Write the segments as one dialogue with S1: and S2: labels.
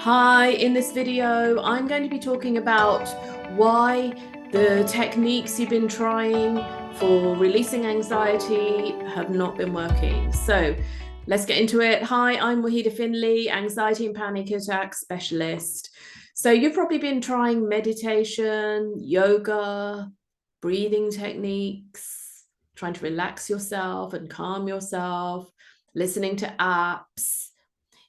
S1: Hi, in this video, I'm going to be talking about why the techniques you've been trying for releasing anxiety have not been working. So let's get into it. Hi, I'm Wahida Finley, anxiety and panic attack specialist. So you've probably been trying meditation, yoga, breathing techniques, trying to relax yourself and calm yourself, listening to apps,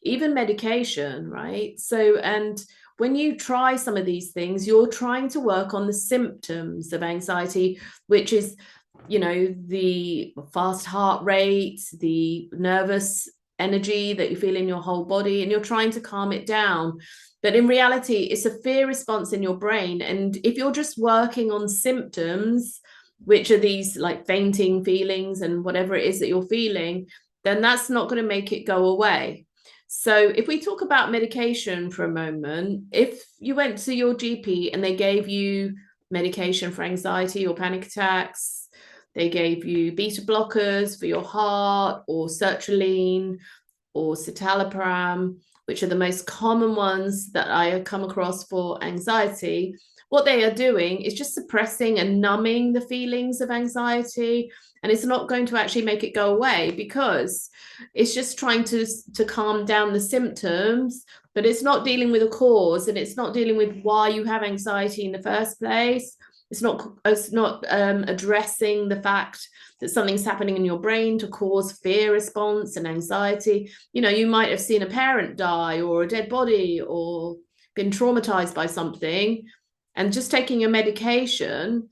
S1: even medication, right? So, and when you try some of these things, you're trying to work on the symptoms of anxiety, which is, the fast heart rate, the nervous energy that you feel in your whole body, and you're trying to calm it down. But in reality, it's a fear response in your brain. And if you're just working on symptoms, which are these like fainting feelings and whatever it is that you're feeling, then that's not going to make it go away. So if we talk about medication for a moment, if you went to your GP and they gave you medication for anxiety or panic attacks, they gave you beta blockers for your heart or sertraline or citalopram, which are the most common ones that I come across for anxiety, what they are doing is just suppressing and numbing the feelings of anxiety. And it's not going to actually make it go away because it's just trying to calm down the symptoms, but it's not dealing with a cause, and it's not dealing with why you have anxiety in the first place. It's not addressing the fact that something's happening in your brain to cause fear response and anxiety. You might have seen a parent die or a dead body or been traumatized by something, and just taking a medication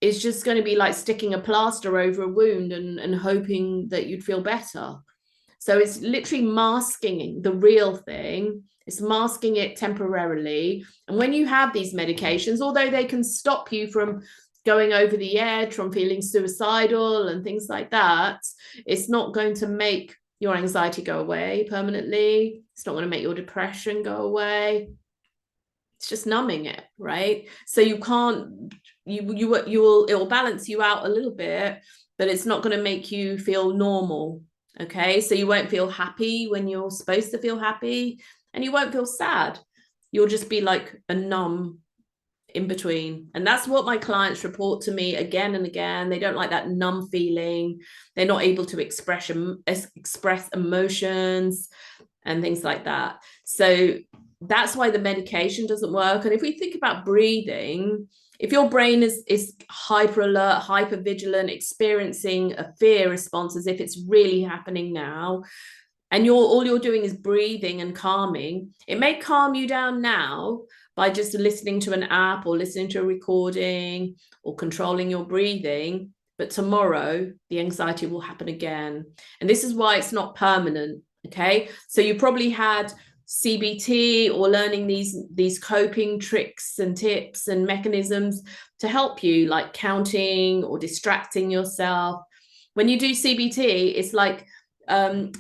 S1: is just going to be like sticking a plaster over a wound and hoping that you'd feel better. So it's literally masking the real thing. It's masking it temporarily. And when you have these medications, although they can stop you from going over the edge, from feeling suicidal and things like that, it's not going to make your anxiety go away permanently. It's not going to make your depression go away. It's just numbing it, right? So you can't, it will balance you out a little bit, but it's not going to make you feel normal. Okay, so you won't feel happy when you're supposed to feel happy, and you won't feel sad. You'll just be like a numb in between. And that's what my clients report to me again and again. They don't like that numb feeling. They're not able to express emotions and things like that. So that's why the medication doesn't work. And if we think about breathing, if your brain is hyper alert, hyper vigilant, experiencing a fear response as if it's really happening now, and all you're doing is breathing and calming, it may calm you down now by just listening to an app or listening to a recording or controlling your breathing. But tomorrow, the anxiety will happen again. And this is why it's not permanent. Okay. So you probably had CBT or learning these coping tricks and tips and mechanisms to help you, like counting or distracting yourself. When you do CBT, it's like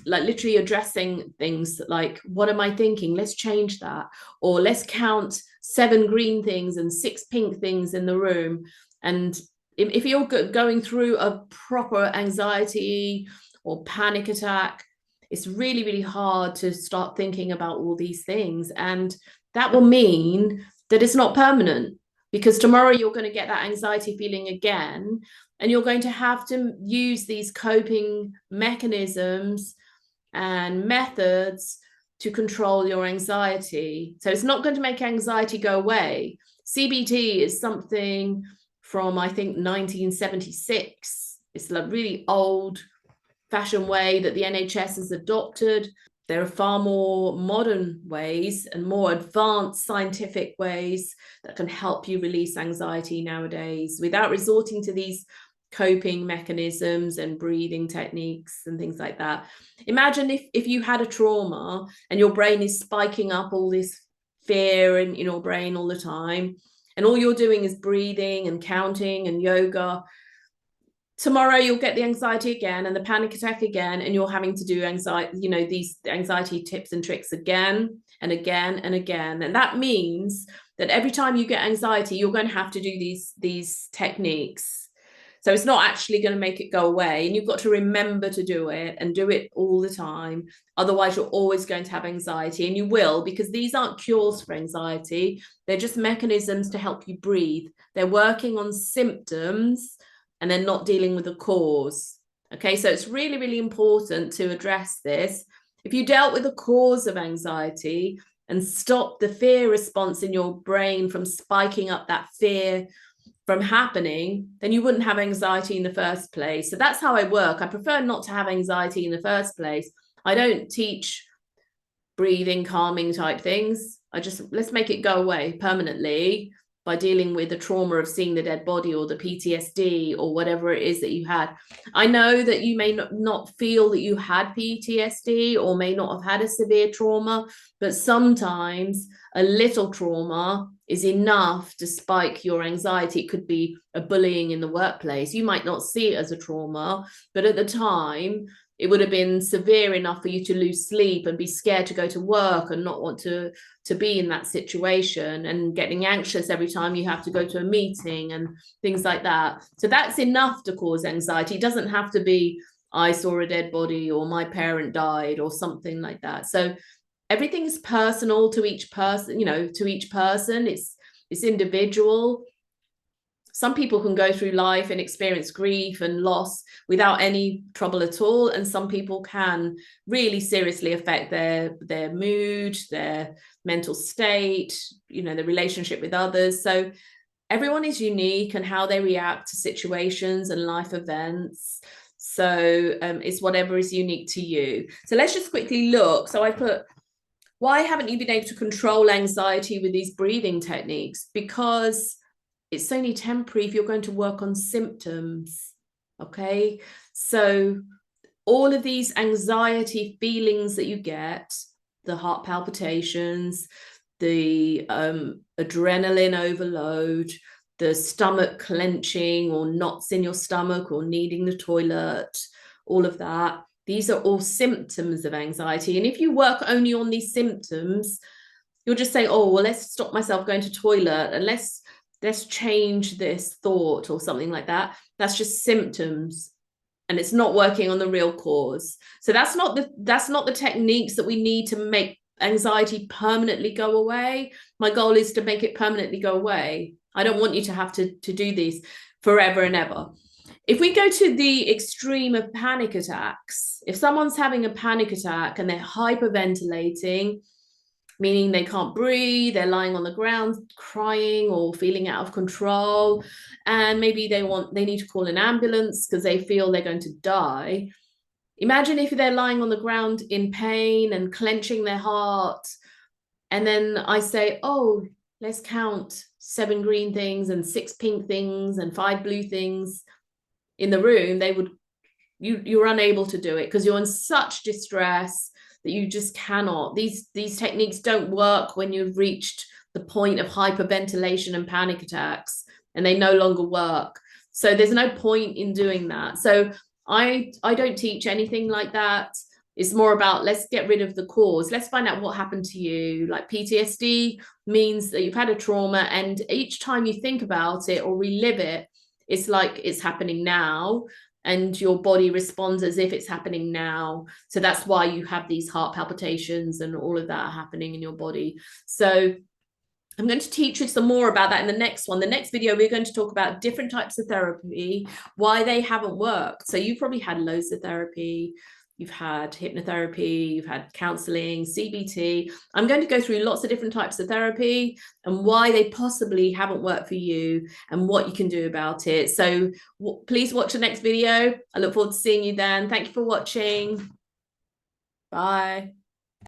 S1: literally addressing things like, what am I thinking? Let's change that. Or let's count 7 green things and 6 pink things in the room. And if you're going through a proper anxiety or panic attack, it's really, really hard to start thinking about all these things. And that will mean that it's not permanent, because tomorrow you're going to get that anxiety feeling again, and you're going to have to use these coping mechanisms and methods to control your anxiety. So it's not going to make anxiety go away. CBT is something from, I think, 1976. It's a really old fashioned way that the NHS has adopted. There are far more modern ways and more advanced scientific ways that can help you release anxiety nowadays without resorting to these coping mechanisms and breathing techniques and things like that. Imagine if you had a trauma and your brain is spiking up all this fear in your brain all the time, and all you're doing is breathing and counting and yoga. Tomorrow you'll get the anxiety again and the panic attack again, and you're having to do these anxiety tips and tricks again and again and again. And that means that every time you get anxiety, you're going to have to do these techniques. So it's not actually going to make it go away. And you've got to remember to do it and do it all the time. Otherwise, you're always going to have anxiety, and you will, because these aren't cures for anxiety. They're just mechanisms to help you breathe. They're working on symptoms and they're not dealing with the cause. Okay, so it's really, really important to address this. If you dealt with the cause of anxiety and stop the fear response in your brain from spiking up that fear from happening, then you wouldn't have anxiety in the first place. So that's how I work. I prefer not to have anxiety in the first place. I don't teach breathing, calming type things. Let's make it go away permanently by dealing with the trauma of seeing the dead body or the PTSD or whatever it is that you had. I know that you may not feel that you had PTSD or may not have had a severe trauma, but sometimes a little trauma is enough to spike your anxiety. It could be a bullying in the workplace. You might not see it as a trauma, but at the time, it would have been severe enough for you to lose sleep and be scared to go to work and not want to be in that situation, and getting anxious every time you have to go to a meeting and things like that. So that's enough to cause anxiety. It doesn't have to be, I saw a dead body or my parent died or something like that. So everything's personal to each person, to each person. It's individual. Some people can go through life and experience grief and loss without any trouble at all. And some people can really seriously affect their mood, their mental state, the relationship with others. So everyone is unique and how they react to situations and life events. So it's whatever is unique to you. So let's just quickly look. So I put, why haven't you been able to control anxiety with these breathing techniques? Because it's only temporary if you're going to work on symptoms, okay? So all of these anxiety feelings that you get, the heart palpitations, the adrenaline overload, the stomach clenching or knots in your stomach or needing the toilet, all of that, these are all symptoms of anxiety. And if you work only on these symptoms, you'll just say, oh, well, let's stop myself going to toilet and let's change this thought or something like that. That's just symptoms, and it's not working on the real cause. So that's not the techniques that we need to make anxiety permanently go away. My goal is to make it permanently go away. I don't want you to have to do these forever and ever. If we go to the extreme of panic attacks, if someone's having a panic attack and they're hyperventilating, meaning they can't breathe, they're lying on the ground crying or feeling out of control, and maybe they need to call an ambulance because they feel they're going to die. Imagine if they're lying on the ground in pain and clenching their heart, and then I say, oh, let's count 7 green things and 6 pink things and 5 blue things in the room. You're unable to do it because you're in such distress that you just cannot. These techniques don't work when you've reached the point of hyperventilation and panic attacks, and they no longer work. So there's no point in doing that. So I don't teach anything like that. It's more about, let's get rid of the cause. Let's find out what happened to you. Like PTSD means that you've had a trauma, and each time you think about it or relive it, it's like it's happening now. And your body responds as if it's happening now. So that's why you have these heart palpitations and all of that happening in your body. So I'm going to teach you some more about that in the next one. The next video, we're going to talk about different types of therapy, why they haven't worked. So you probably had loads of therapy. You've had hypnotherapy, you've had counseling, CBT. I'm going to go through lots of different types of therapy and why they possibly haven't worked for you and what you can do about it. So please watch the next video. I look forward to seeing you then. Thank you for watching. Bye.